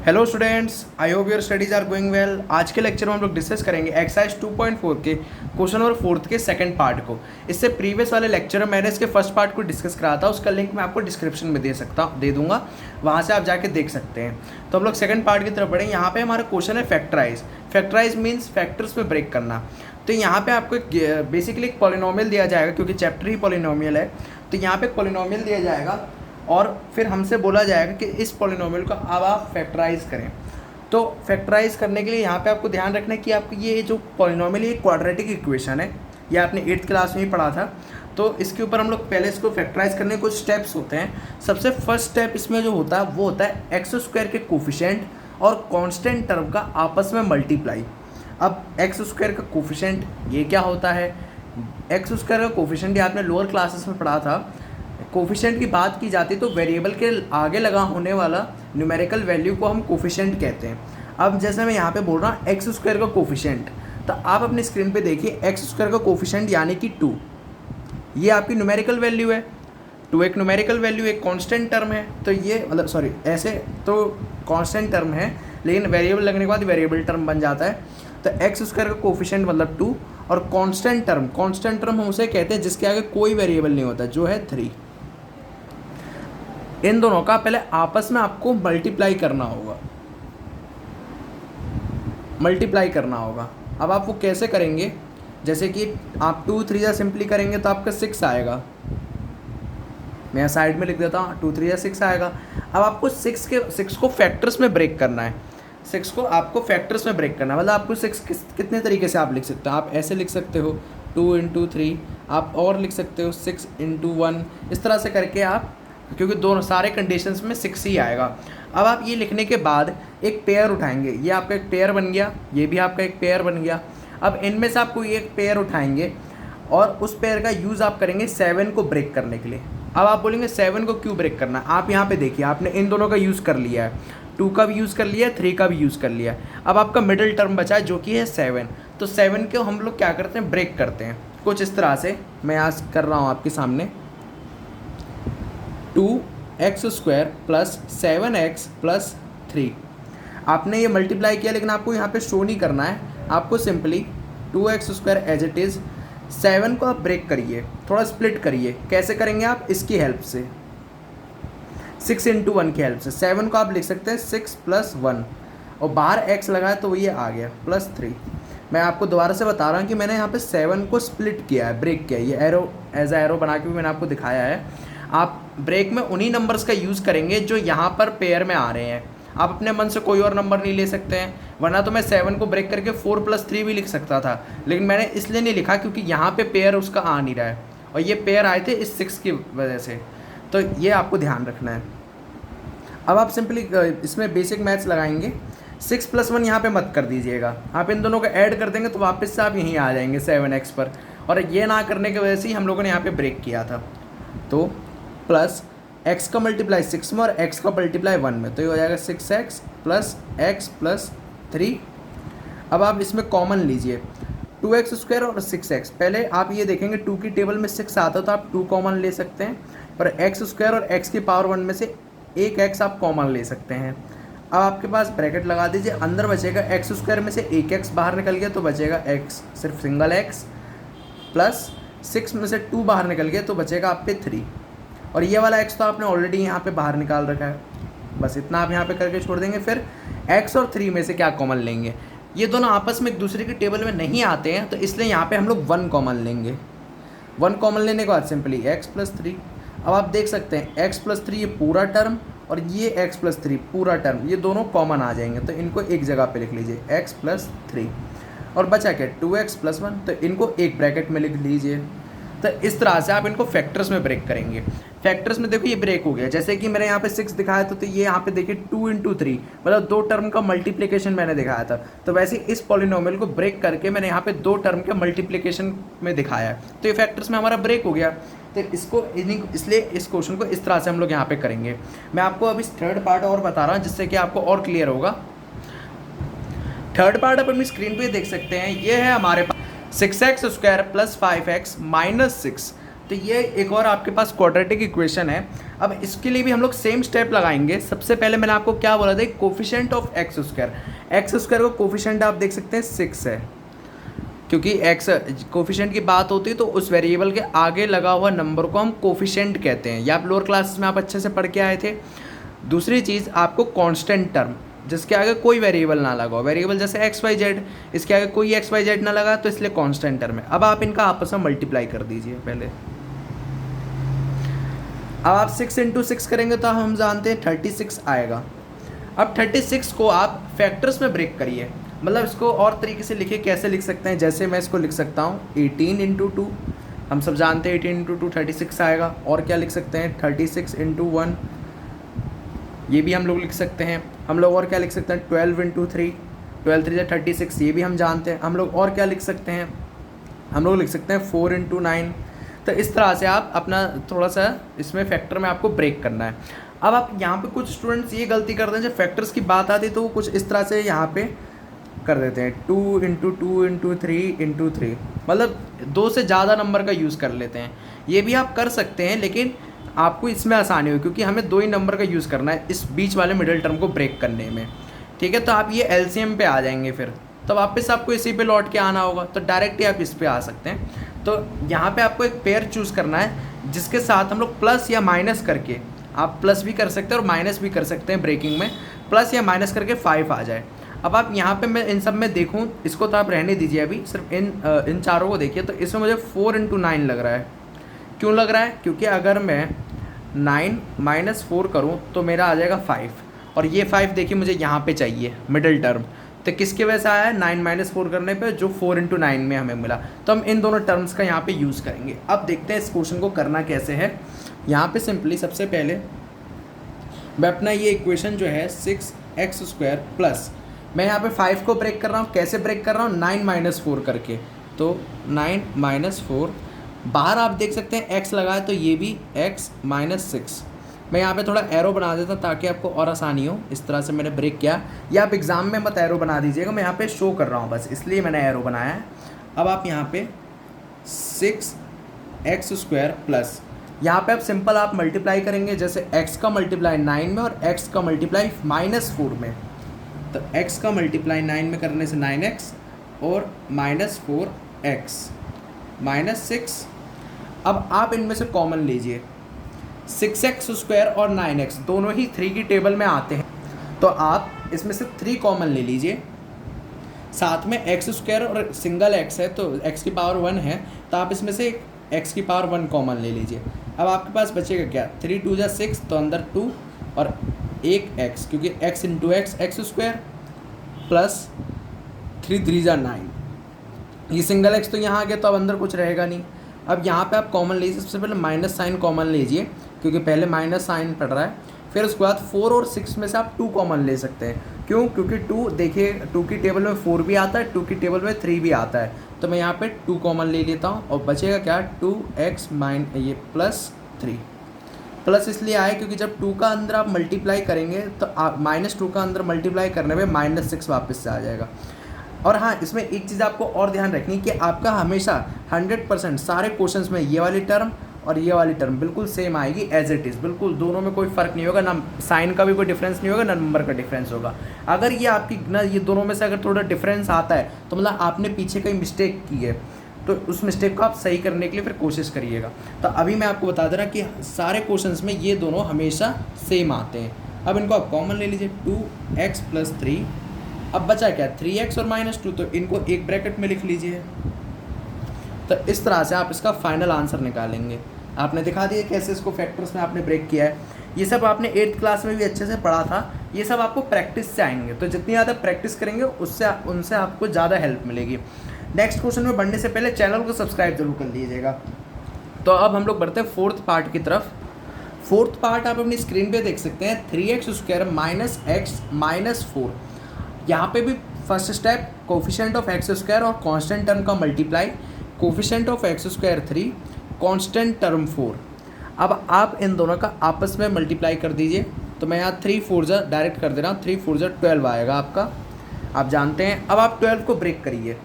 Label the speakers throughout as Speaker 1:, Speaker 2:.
Speaker 1: Hello students, I hope your studies are going well. आज के lecture में हम लोग डिस्कस करेंगे एक्सरसाइज 2.4 के क्वेश्चन नंबर 4 के सेकंड पार्ट को। इससे प्रीवियस वाले लेक्चर में मैंने इसके फर्स्ट पार्ट को डिस्कस करा था, उसका लिंक मैं आपको डिस्क्रिप्शन में दे दूंगा, वहाँ से आप जाके देख सकते हैं। तो हम लोग सेकंड पार्ट की तरफ बढ़ें। यहाँ पे हमारा क्वेश्चन है फैक्टराइज। फैक्टराइज मीन्स फैक्टर्स में ब्रेक करना। तो यहाँ पे आपको बेसिकली एक पॉलिनोमियल दिया जाएगा, क्योंकि चैप्टर ही पॉलिनोमियल है। तो यहाँ पे एक पॉलिनोमियल दिया जाएगा और फिर हमसे बोला जाएगा कि इस पॉलिनोमियल को अब आप फैक्टराइज करें। तो फैक्टराइज करने के लिए यहाँ पे आपको ध्यान रखना है कि आपको ये जो पॉलिनोमियल ये क्वाड्रेटिक इक्वेशन है, ये आपने 8th क्लास में ही पढ़ा था। तो इसके ऊपर हम लोग पहले इसको फैक्टराइज करने के कुछ स्टेप्स होते हैं। सबसे फर्स्ट स्टेप इसमें जो होता है वो होता है एक्स स्क्वायर के कोफिशिएंट और कांस्टेंट टर्म का आपस में मल्टीप्लाई। अब एक्स स्क्वायर का कोफिशिएंट ये क्या होता है? एक्स स्क्वायर का कोफिशिएंट ये आपने लोअर क्लासेस में पढ़ा था। कोफिशिएंट की बात की जाती है तो वेरिएबल के आगे लगा होने वाला न्यूमेरिकल वैल्यू को हम कोफिशिएंट कहते हैं। अब जैसे मैं यहाँ पे बोल रहा हूँ एक्स स्क्वायर का कोफिशिएंट, तो आप अपनी स्क्रीन पे देखिए एक्स स्क्वायर का कोफिशिएंट यानी कि 2, ये आपकी न्यूमेरिकल वैल्यू है। 2 एक न्यूमेरिकल वैल्यू, एक कांस्टेंट टर्म है। तो ये मतलब सॉरी, ऐसे तो कांस्टेंट टर्म है, लेकिन वेरिएबल लगने के बाद वेरिएबल टर्म बन जाता है। तो एक्स स्क्वायर का कोफिशिएंट मतलब 2 और कांस्टेंट टर्म हम उसे कहते हैं जिसके आगे कोई वेरिएबल नहीं होता, जो है 3। इन दोनों का पहले आपस में आपको मल्टीप्लाई करना होगा। अब आप वो कैसे करेंगे? जैसे कि आप 2 3 या सिंपली करेंगे तो आपका 6 आएगा। मैं यहाँ साइड में लिख देता हूँ, 2 3 या 6 आएगा। अब आपको 6 को फैक्टर्स में ब्रेक करना है। 6 को आपको फैक्टर्स में ब्रेक करना है, मतलब आपको 6 कितने तरीके से आप लिख सकते हो। आप ऐसे लिख सकते हो 2 × 3, आप और लिख सकते हो 6 × 1। इस तरह से करके आप, क्योंकि दोनों सारे कंडीशंस में 6 ही आएगा। अब आप ये लिखने के बाद एक पेयर उठाएंगे, ये आपका एक पेयर बन गया, ये भी आपका एक पेयर बन गया। अब इनमें से आपको एक पेयर उठाएंगे और उस पेयर का यूज़ आप करेंगे 7 को ब्रेक करने के लिए। अब आप बोलेंगे 7 को क्यों ब्रेक करना? आप यहाँ पे देखिए, आपने इन दोनों का यूज़ कर लिया है, 2 का भी यूज़ कर लिया है, 3 का भी यूज़ कर लिया है। अब आपका मिडिल टर्म बचा है जो कि है 7। तो 7 को हम लोग क्या करते हैं? ब्रेक करते हैं कुछ इस तरह से। मैं आज कर रहा हूँ आपके सामने 2x² + 7x + 3। आपने ये मल्टीप्लाई किया, लेकिन आपको यहाँ पे शो नहीं करना है। आपको simply 2x² as it is, 7 को आप ब्रेक करिए, थोड़ा स्प्लिट करिए। कैसे करेंगे आप? इसकी हेल्प से, 6 × 1 की हेल्प से। 7 को आप लिख सकते हैं 6 + 1 और बाहर x लगाए तो ये आ गया +3। मैं आपको दोबारा से बता रहा हूँ कि मैंने यहाँ पे 7 को स्प्लिट किया है, ब्रेक किया है। ये एरो एज एरो बना के भी मैंने आपको दिखाया है। आप ब्रेक में उन्हीं नंबर्स का यूज़ करेंगे जो यहाँ पर पेयर में आ रहे हैं। आप अपने मन से कोई और नंबर नहीं ले सकते हैं, वरना तो मैं 7 को ब्रेक करके 4 + 3 भी लिख सकता था, लेकिन मैंने इसलिए नहीं लिखा क्योंकि यहाँ पे पेयर उसका आ नहीं रहा है, और ये पेयर आए थे इस 6 की वजह से। तो ये आपको ध्यान रखना है। अब आप सिंपली इसमें बेसिक मैथ्स लगाएंगे। 6 + 1 यहाँ पे मत कर दीजिएगा, आप इन दोनों को ऐड कर देंगे तो वापस से आप यहीं आ जाएंगे 7x पर, और ये ना करने की वजह से ही हम लोगों ने यहाँ पे ब्रेक किया था। तो प्लस x का मल्टीप्लाई 6 में और x का मल्टीप्लाई 1 में, तो ये हो जाएगा 6x + x + 3। अब आप इसमें कॉमन लीजिए 2x² और 6x। पहले आप ये देखेंगे 2 की टेबल में 6 आता है तो आप 2 कॉमन ले सकते हैं, और x² और x की पावर 1 में से एक x आप कॉमन ले सकते हैं। अब आपके पास ब्रैकेट लगा दीजिए, अंदर बचेगा x² में से एक x बाहर निकल गया तो बचेगा x, सिर्फ सिंगल x, प्लस 6 में से 2 बाहर निकल गया तो बचेगा आप पे 3, और ये वाला x तो आपने ऑलरेडी यहाँ पे बाहर निकाल रखा है। बस इतना आप यहाँ पे करके छोड़ देंगे। फिर x और 3 में से क्या कॉमन लेंगे? ये दोनों आपस में एक दूसरे की टेबल में नहीं आते हैं, तो इसलिए यहाँ पे हम लोग 1 कॉमन लेंगे। 1 कॉमन लेने के बाद सिंपली x + 3। अब आप देख सकते हैं x + 3 ये पूरा टर्म और ये x + 3 पूरा टर्म, ये दोनों कॉमन आ जाएंगे, तो इनको एक जगह पे लिख लीजिए x + 3, और बचा क्या? 2x + 1, तो इनको एक ब्रैकेट में लिख लीजिए। तो इस तरह से आप इनको फैक्टर्स में ब्रेक करेंगे। फैक्टर्स में देखो ये ब्रेक हो गया, जैसे कि मैंने यहाँ पे 6 दिखाया था, तो ये यहाँ पे देखिए 2 × 3, मतलब 2 टर्म का मल्टीप्लिकेशन मैंने दिखाया था। तो वैसे इस पॉलिनोमियल को ब्रेक करके मैंने यहाँ पे 2 टर्म के मल्टीप्लिकेशन में दिखाया है, तो ये फैक्टर्स में हमारा ब्रेक हो गया। तो इसलिए इस क्वेश्चन को इस तरह से हम लोग यहाँ पे करेंगे। मैं आपको अभी थर्ड पार्ट और बता रहा हूँ जिससे कि आपको और क्लियर होगा। थर्ड पार्ट आप अपनी स्क्रीन पे देख सकते हैं, ये है हमारे पास 6x² + 5x - 6। तो ये एक और आपके पास क्वाड्रेटिक इक्वेशन है। अब इसके लिए भी हम लोग सेम स्टेप लगाएंगे। सबसे पहले मैंने आपको क्या बोला था, कोफिशिएंट ऑफ एक्स स्क्वायर को कोफिशिएंट आप देख सकते हैं 6 है, क्योंकि एक्स कोफिशिएंट की बात होती है तो उस वेरिएबल के आगे लगा हुआ नंबर को हम कोफिशिएंट कहते हैं। या आप लोअर क्लासेस में आप अच्छे से पढ़ के आए थे। दूसरी चीज़, आपको कांस्टेंट टर्म जिसके आगे कोई वेरिएबल ना लगा हो, वेरिएबल जैसे एक्स वाई जेड, इसके आगे कोई एक्स वाई जेड ना लगा तो इसलिए कांस्टेंट टर्म है। अब आप इनका आपस में मल्टीप्लाई कर दीजिए पहले। अब आप 6 × 6 करेंगे तो हम जानते हैं 36 आएगा। अब 36 को आप फैक्टर्स में ब्रेक करिए, मतलब इसको और तरीके से लिखिए। कैसे लिख सकते हैं, जैसे मैं इसको लिख सकता हूँ 18 × 2, हम सब जानते हैं 18 × 2 36 आएगा। और क्या लिख सकते हैं 36 × 1, ये भी हम लोग लिख सकते हैं। हम लोग और क्या लिख सकते हैं 12 × 3, 12 3 36, ये भी हम जानते हैं। हम लोग और क्या लिख सकते हैं, हम लोग लिख सकते हैं 4 × 9। तो इस तरह से आप अपना थोड़ा सा इसमें फैक्टर में आपको ब्रेक करना है। अब आप यहाँ पे कुछ स्टूडेंट्स ये गलती करते हैं, जब फैक्टर्स की बात आती है तो वो कुछ इस तरह से यहाँ पे कर देते हैं 2 × 2 × 3 × 3, मतलब 2 से ज़्यादा नंबर का यूज़ कर लेते हैं। ये भी आप कर सकते हैं, लेकिन आपको इसमें आसानी हो क्योंकि हमें 2 ही नंबर का यूज़ करना है इस बीच वाले मिडिल टर्म को ब्रेक करने में। ठीक है, तो आप ये एलसीएम पे आ जाएंगे, फिर तो वापस आपको इसी पे लौट के आना होगा, तो डायरेक्ट ही आप इस पे आ सकते हैं। तो यहाँ पे आपको एक पेयर चूज़ करना है जिसके साथ हम लोग प्लस या माइनस करके, आप प्लस भी कर सकते हैं और माइनस भी कर सकते हैं ब्रेकिंग में, प्लस या माइनस करके 5 आ जाए। अब आप यहाँ पे मैं इन सब में देखूँ, इसको तो आप रहने दीजिए अभी, सिर्फ इन चारों को देखिए। तो इसमें मुझे 4 × 9 लग रहा है। क्यों लग रहा है, क्योंकि अगर मैं 9 - 4 करूँ तो मेरा आ जाएगा 5, और ये 5 देखिए मुझे यहाँ पे चाहिए मिडिल टर्म। तो किसके वजह से आया है, 9 - 4 करने पे जो 4 × 9 में हमें मिला। तो हम इन दोनों टर्म्स का यहाँ पे यूज़ करेंगे। अब देखते हैं इस क्वेश्चन को करना कैसे है। यहाँ पे सिंपली सबसे पहले मैं अपना ये इक्वेशन जो है 6x² प्लस, मैं यहाँ पे 5 को ब्रेक कर रहा हूँ। कैसे ब्रेक कर रहा हूँ, 9 - 4 करके। तो 9 - 4, बाहर आप देख सकते हैं x लगा है तो ये भी x - 6। मैं यहाँ पे थोड़ा एरो बना देता हूँ ताकि आपको और आसानी हो। इस तरह से मैंने ब्रेक किया, या आप एग्ज़ाम में मत एरो बना दीजिएगा, मैं यहाँ पे शो कर रहा हूँ बस, इसलिए मैंने एरो बनाया है। अब आप यहाँ पे 6x² प्लस, यहाँ पे आप सिंपल आप मल्टीप्लाई करेंगे, जैसे x का मल्टीप्लाई 9 में और x का मल्टीप्लाई -4 में। तो x का मल्टीप्लाई 9 में करने से 9x और -4x -6। अब आप इनमें से कॉमन लीजिए, 6x² और 9x दोनों ही 3 की टेबल में आते हैं, तो आप इसमें से 3 कॉमन ले लीजिए। साथ में x² और सिंगल x है तो x की पावर 1 है, तो आप इसमें से x की पावर 1 कॉमन ले लीजिए। अब आपके पास बचेगा क्या, 3 × 2 = 6, तो अंदर 2 और 1x, क्योंकि x × x x² प्लस 3 × 3 = 9। ये सिंगल x तो यहाँ आ गया, तो अब अंदर कुछ रहेगा नहीं। अब यहाँ पे आप कॉमन लीजिए, सबसे पहले माइनस साइन कॉमन लीजिए क्योंकि पहले माइनस साइन पड़ रहा है। फिर उसके बाद 4 और 6 में से आप 2 कॉमन ले सकते हैं। क्यों, क्योंकि 2 देखिए 2 की टेबल में 4 भी आता है, 2 की टेबल में 3 भी आता है। तो मैं यहाँ पे 2 कॉमन ले लेता हूँ और बचेगा क्या, 2x ये +3। प्लस इसलिए आए क्योंकि जब 2 का अंदर आप मल्टीप्लाई करेंगे तो आप -2 का अंदर मल्टीप्लाई करने में -6 वापस से आ जाएगा। और हाँ, इसमें एक चीज़ आपको और ध्यान रखनी कि आपका हमेशा 100% सारे क्वेश्चंस में ये वाली टर्म और ये वाली टर्म बिल्कुल सेम आएगी एज इट इज़, बिल्कुल दोनों में कोई फ़र्क नहीं होगा, ना साइन का भी कोई डिफरेंस नहीं होगा, ना नंबर का डिफरेंस होगा। अगर ये आपकी ना ये दोनों में से अगर थोड़ा डिफरेंस आता है तो मतलब आपने पीछे कहीं मिस्टेक की है, तो उस मिस्टेक को आप सही करने के लिए फिर कोशिश करिएगा। तो अभी मैं आपको बता दे रहा कि सारे क्वेश्चंस में ये दोनों हमेशा सेम आते हैं। अब इनको आप कॉमन ले लीजिए, 2x + 3। अब बचा क्या, 3x और -2, तो इनको एक ब्रैकेट में लिख लीजिए। तो इस तरह से आप इसका फाइनल आंसर निकालेंगे। आपने दिखा दिया कैसे इसको फैक्टर्स में आपने ब्रेक किया है। ये सब आपने 8th क्लास में भी अच्छे से पढ़ा था, ये सब आपको प्रैक्टिस से आएंगे। तो जितनी ज़्यादा प्रैक्टिस करेंगे उनसे आपको ज़्यादा हेल्प मिलेगी। नेक्स्ट क्वेश्चन में बढ़ने से पहले चैनल को सब्सक्राइब जरूर कर लीजिएगा। तो अब हम लोग बढ़ते हैं 4th पार्ट की तरफ। 4th पार्ट आप अपनी स्क्रीन पे देख सकते हैं, 3x² - x - 4। यहाँ पे भी first step coefficient of x² और कांस्टेंट टर्म का multiply, coefficient of x² 3, constant term 4। अब आप इन दोनों का आपस में मल्टीप्लाई कर दीजिए। तो मैं यहाँ 3 4 डायरेक्ट कर दे रहा हूँ, 3 4 12 आएगा आपका, आप जानते हैं। अब आप 12 को ब्रेक करिए,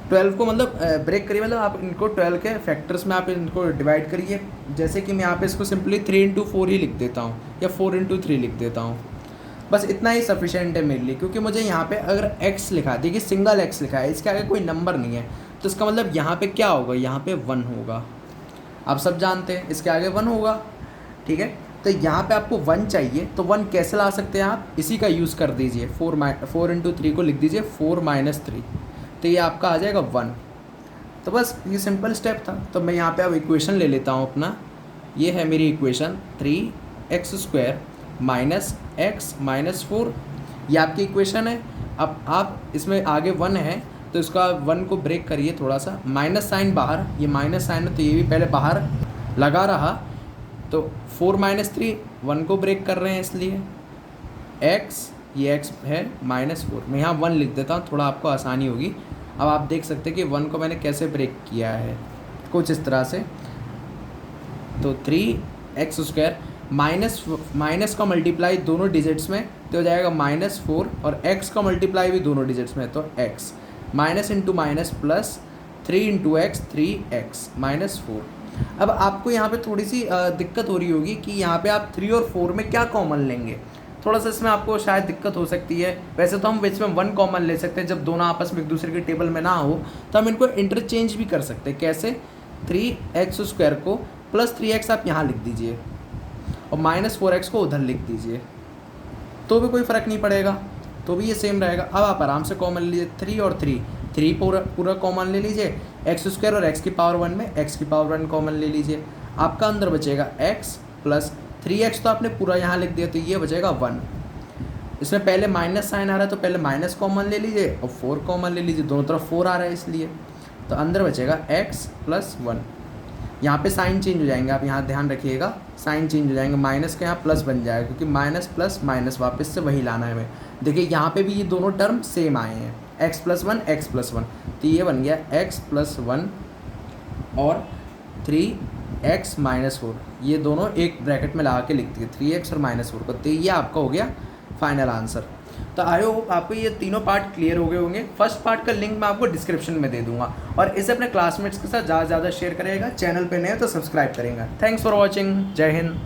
Speaker 1: 12 को मतलब ब्रेक करिए, मतलब आप इनको 12 के फैक्टर्स में आप इनको डिवाइड करिए। जैसे कि मैं यहाँ पे इसको सिंपली 3 × 4 ही लिख देता हूँ या 4 × 3 लिख देता हूँ। बस इतना ही सफिशेंट है मेरे लिए, क्योंकि मुझे यहाँ पे अगर x लिखा है, देखिए सिंगल x लिखा है, इसके आगे कोई नंबर नहीं है, तो इसका मतलब यहाँ पे क्या होगा, यहाँ पे 1 होगा। आप सब जानते हैं इसके आगे 1 होगा, ठीक है। तो यहाँ पे आपको 1 चाहिए, तो 1 कैसे ला सकते हैं आप, इसी का यूज़ कर दीजिए। 4 × 3 को लिख दीजिए 4 - 3, तो ये आपका आ जाएगा 1। तो बस ये सिंपल स्टेप था। तो मैं यहाँ पे अब इक्वेशन ले लेता हूँ अपना, ये है मेरी इक्वेशन 3x² - x - 4, ये आपकी इक्वेशन है। अब आप इसमें आगे 1 है, तो इसका 1 को ब्रेक करिए थोड़ा सा, माइनस साइन बाहर, ये माइनस साइन है तो ये भी पहले बाहर लगा रहा, तो 4 - 3 1 को ब्रेक कर रहे हैं, इसलिए x, ये x है -4, मैं यहाँ 1 लिख देता हूँ, थोड़ा आपको आसानी होगी। अब आप देख सकते हैं कि 1 को मैंने कैसे ब्रेक किया है, कुछ इस तरह से। तो 3x² माइनस का मल्टीप्लाई दोनों डिजिट्स में तो हो जाएगा -4, और x का मल्टीप्लाई भी दोनों डिजिट्स में, तो x, minus into minus plus 3 × x 3x -4। अब आपको यहाँ पे थोड़ी सी दिक्कत हो रही होगी कि यहाँ पे आप 3 और 4 में क्या कॉमन लेंगे, थोड़ा सा इसमें आपको शायद दिक्कत हो सकती है। वैसे तो हम बीच में 1 कॉमन ले सकते हैं, जब दोनों आपस में एक दूसरे के टेबल में ना हो तो हम इनको इंटरचेंज भी कर सकते हैं। कैसे, 3x² को प्लस 3x आप यहाँ लिख दीजिए और -4x को उधर लिख दीजिए, तो भी कोई फ़र्क नहीं पड़ेगा, तो भी ये सेम रहेगा। अब आप आराम से कॉमन लीजिए, 3 और 3 पूरा कॉमन ले लीजिए, x² और x की पावर 1 में x की पावर 1 कॉमन ले लीजिए, आपका अंदर बचेगा x प्लस 3x, तो आपने पूरा यहाँ लिख दिया, तो ये बचेगा 1। इसमें पहले माइनस साइन आ रहा है, तो पहले माइनस कॉमन ले लीजिए और 4 कॉमन ले लीजिए, दोनों तरफ 4 आ रहा है इसलिए, तो अंदर बचेगा x + 1। यहाँ पे साइन चेंज हो जाएंगे, आप यहाँ ध्यान रखिएगा, साइन चेंज हो जाएंगे, माइनस के यहाँ प्लस बन जाएगा, क्योंकि माइनस प्लस माइनस वापस से वही लाना है हमें। देखिए यहाँ पे भी ये दोनों टर्म सेम आए हैं, x + 1 x + 1, तो ये बन गया x + 1 और 3x - 4, ये दोनों एक ब्रैकेट में लगा के लिख दिए 3x और -4 को, तो ये आपका हो गया फाइनल आंसर। तो आई होप आपको ये तीनों पार्ट क्लियर हो गए होंगे। फर्स्ट पार्ट का लिंक मैं आपको डिस्क्रिप्शन में दे दूंगा, और इसे अपने क्लासमेट्स के साथ ज़्यादा से ज़्यादा शेयर करिएगा। चैनल पे नए हो तो सब्सक्राइब करेंगे। थैंक्स फॉर वॉचिंग, जय हिंद।